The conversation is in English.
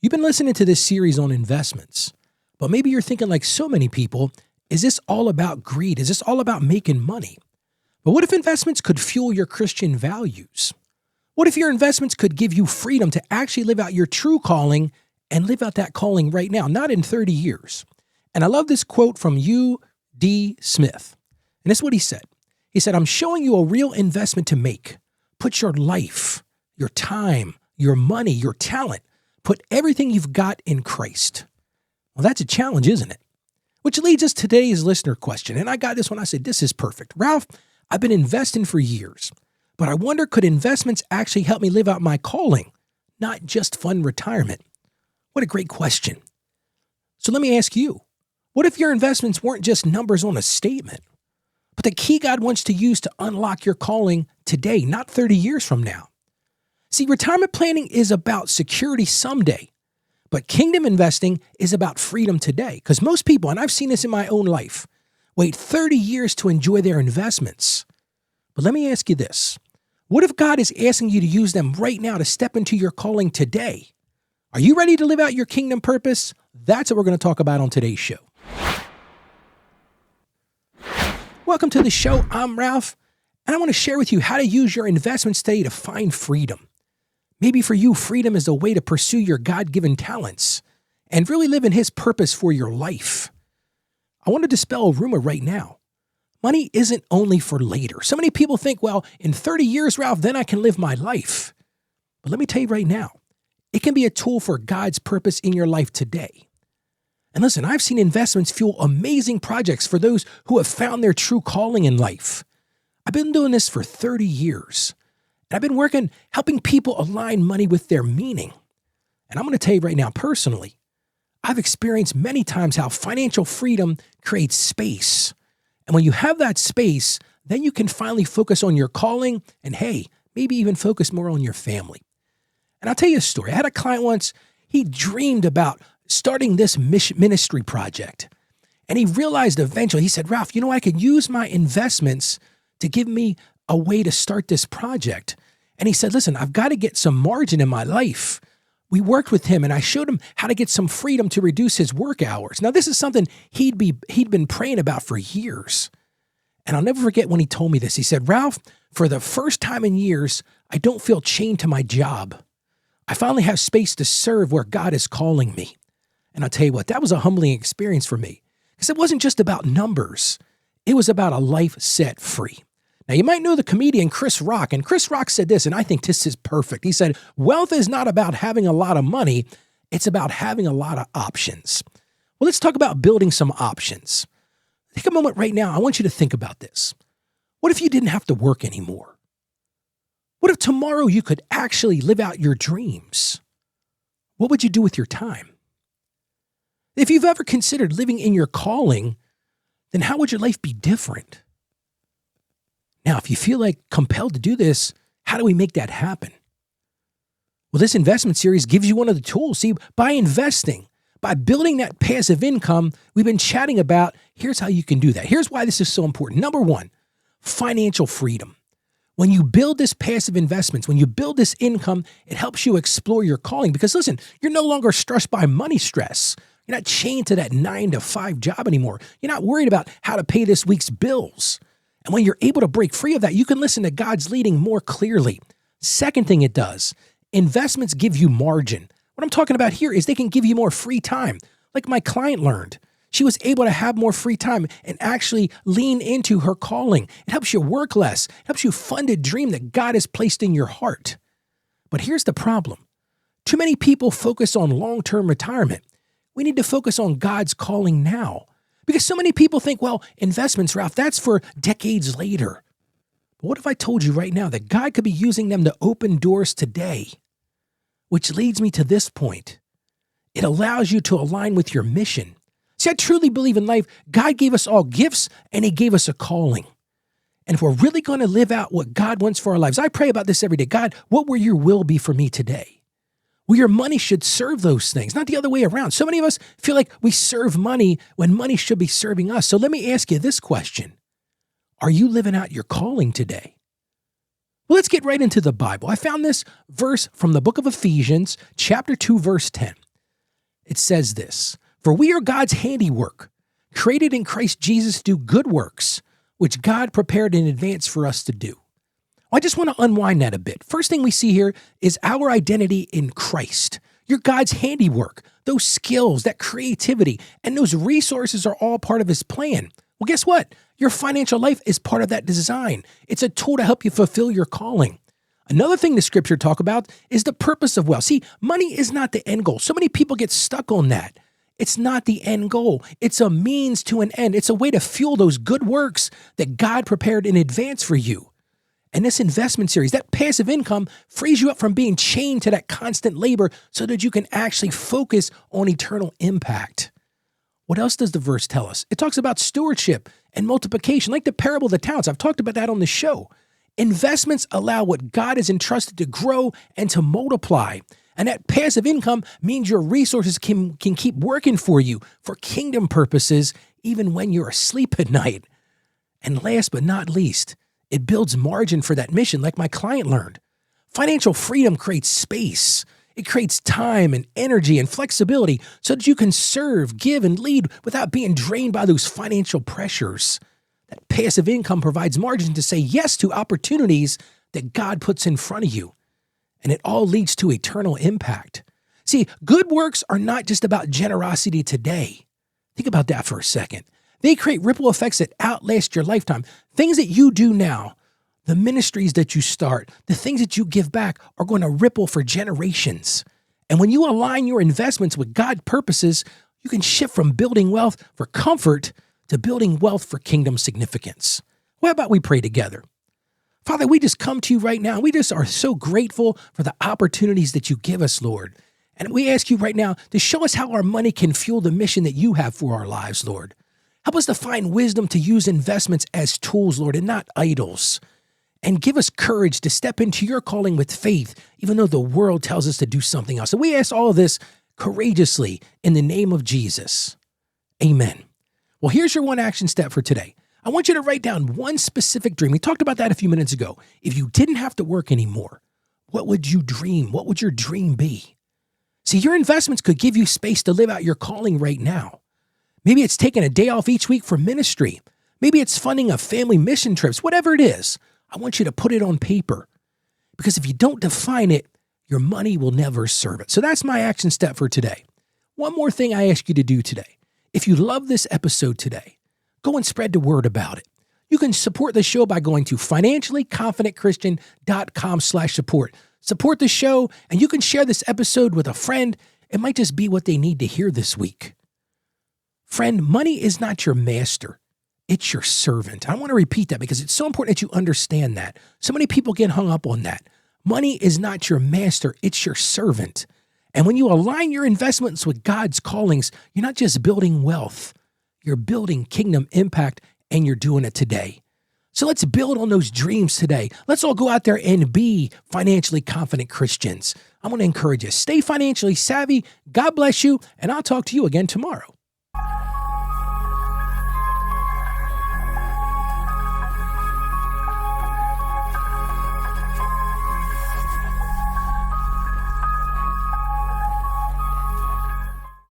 You've been listening to this series on investments, but maybe you're thinking like so many people, is this all about greed? Is this all about making money? But what if investments could fuel your Christian values? What if your investments could give you freedom to actually live out your true calling and live out that calling right now, not in 30 years? And I love this quote from U.D. Smith. And this is what he said. He said, I'm showing you a real investment to make. Put your life, your time, your money, your talent, put everything you've got in Christ. Well, that's a challenge, isn't it? Which leads us to today's listener question. And I got this one. I said, this is perfect. Ralph, I've been investing for years, but I wonder, could investments actually help me live out my calling, not just fund retirement? What a great question. So let me ask you, what if your investments weren't just numbers on a statement, but the key God wants to use to unlock your calling today, not 30 years from now? See, retirement planning is about security someday, but kingdom investing is about freedom today. Because most people, and I've seen this in my own life, wait 30 years to enjoy their investments. But let me ask you this. What if God is asking you to use them right now to step into your calling today? Are you ready to live out your kingdom purpose? That's what we're going to talk about on today's show. Welcome to the show. I'm Ralph, and I want to share with you how to use your investments today to find freedom. Maybe for you, freedom is a way to pursue your God-given talents and really live in His purpose for your life. I want to dispel a rumor right now. Money isn't only for later. So many people think, well, in 30 years, Ralph, then I can live my life. But let me tell you right now, it can be a tool for God's purpose in your life today. And listen, I've seen investments fuel amazing projects for those who have found their true calling in life. I've been doing this for 30 years. And I've been working, helping people align money with their meaning. And I'm going to tell you right now, personally, I've experienced many times how financial freedom creates space. And when you have that space, then you can finally focus on your calling and, hey, maybe even focus more on your family. And I'll tell you a story. I had a client once, he dreamed about starting this ministry project. And he realized eventually, he said, Ralph, I could use my investments to give me a way to start this project. And he said, listen, I've got to get some margin in my life. We worked with him and I showed him how to get some freedom to reduce his work hours. Now, this is something he'd been praying about for years. And I'll never forget when he told me this. He said, Ralph, for the first time in years, I don't feel chained to my job. I finally have space to serve where God is calling me. And I'll tell you what, that was a humbling experience for me because it wasn't just about numbers. It was about a life set free. Now, you might know the comedian Chris Rock, and Chris Rock said this, and I think this is perfect. He said, wealth is not about having a lot of money. It's about having a lot of options. Well, let's talk about building some options. Take a moment right now. I want you to think about this. What if you didn't have to work anymore? What if tomorrow you could actually live out your dreams? What would you do with your time? If you've ever considered living in your calling, then how would your life be different? Now, if you feel like compelled to do this, how do we make that happen? Well, this investment series gives you one of the tools. See, by investing, by building that passive income we've been chatting about, here's how you can do that. Here's why this is so important. Number one, financial freedom. When you build this passive investments, when you build this income, it helps you explore your calling because listen, you're no longer stressed by money stress. You're not chained to that 9-to-5 job anymore. You're not worried about how to pay this week's bills. And when you're able to break free of that, you can listen to God's leading more clearly. Second thing it does, investments give you margin. What I'm talking about here is they can give you more free time. Like my client learned. She was able to have more free time and actually lean into her calling. It helps you work less. It helps you fund a dream that God has placed in your heart. But here's the problem. Too many people focus on long-term retirement. We need to focus on God's calling now. Because so many people think, well, investments, Ralph, that's for decades later. But what if I told you right now that God could be using them to open doors today? Which leads me to this point. It allows you to align with your mission. See, I truly believe in life, God gave us all gifts and He gave us a calling. And if we're really going to live out what God wants for our lives, I pray about this every day. God, what will your will be for me today? Well, your money should serve those things, not the other way around. So many of us feel like we serve money when money should be serving us. So let me ask you this question. Are you living out your calling today? Well, let's get right into the Bible. I found this verse from the book of Ephesians, chapter 2, verse 10. It says this, "For we are God's handiwork, created in Christ Jesus to do good works, which God prepared in advance for us to do." Well, I just want to unwind that a bit. First thing we see here is our identity in Christ. You're God's handiwork. Those skills, that creativity, and those resources are all part of his plan. Well, guess what? Your financial life is part of that design. It's a tool to help you fulfill your calling. Another thing the scripture talk about is the purpose of wealth. See, money is not the end goal. So many people get stuck on that. It's not the end goal. It's a means to an end. It's a way to fuel those good works that God prepared in advance for you. And this investment series, that passive income frees you up from being chained to that constant labor so that you can actually focus on eternal impact. What else does the verse tell us? It talks about stewardship and multiplication, like the parable of the talents. I've talked about that on the show. Investments allow what God has entrusted to grow and to multiply. And that passive income means your resources can keep working for you for kingdom purposes, even when you're asleep at night. And last but not least, it builds margin for that mission, like my client learned. Financial freedom creates space. It creates time and energy and flexibility so that you can serve, give, and lead without being drained by those financial pressures. That passive income provides margin to say yes to opportunities that God puts in front of you. And it all leads to eternal impact. See, good works are not just about generosity today. Think about that for a second. They create ripple effects that outlast your lifetime. Things that you do now, the ministries that you start, the things that you give back are going to ripple for generations. And when you align your investments with God's purposes, you can shift from building wealth for comfort to building wealth for kingdom significance. Well, how about we pray together? Father, we just come to you right now. We just are so grateful for the opportunities that you give us, Lord. And we ask you right now to show us how our money can fuel the mission that you have for our lives, Lord. Help us to find wisdom to use investments as tools, Lord, and not idols. And give us courage to step into your calling with faith, even though the world tells us to do something else. And we ask all of this courageously in the name of Jesus. Amen. Well, here's your one action step for today. I want you to write down one specific dream. We talked about that a few minutes ago. If you didn't have to work anymore, what would you dream? What would your dream be? See, your investments could give you space to live out your calling right now. Maybe it's taking a day off each week for ministry. Maybe it's funding a family mission trips, whatever it is. I want you to put it on paper because if you don't define it, your money will never serve it. So that's my action step for today. One more thing I ask you to do today. If you love this episode today, go and spread the word about it. You can support the show by going to financiallyconfidentchristian.com/support. Support the show, and you can share this episode with a friend. It might just be what they need to hear this week. Friend, money is not your master. It's your servant. I want to repeat that because it's so important that you understand that. So many people get hung up on that. Money is not your master. It's your servant. And when you align your investments with God's callings, you're not just building wealth. You're building kingdom impact, and you're doing it today. So let's build on those dreams today. Let's all go out there and be financially confident Christians. I want to encourage you. Stay financially savvy. God bless you, and I'll talk to you again tomorrow.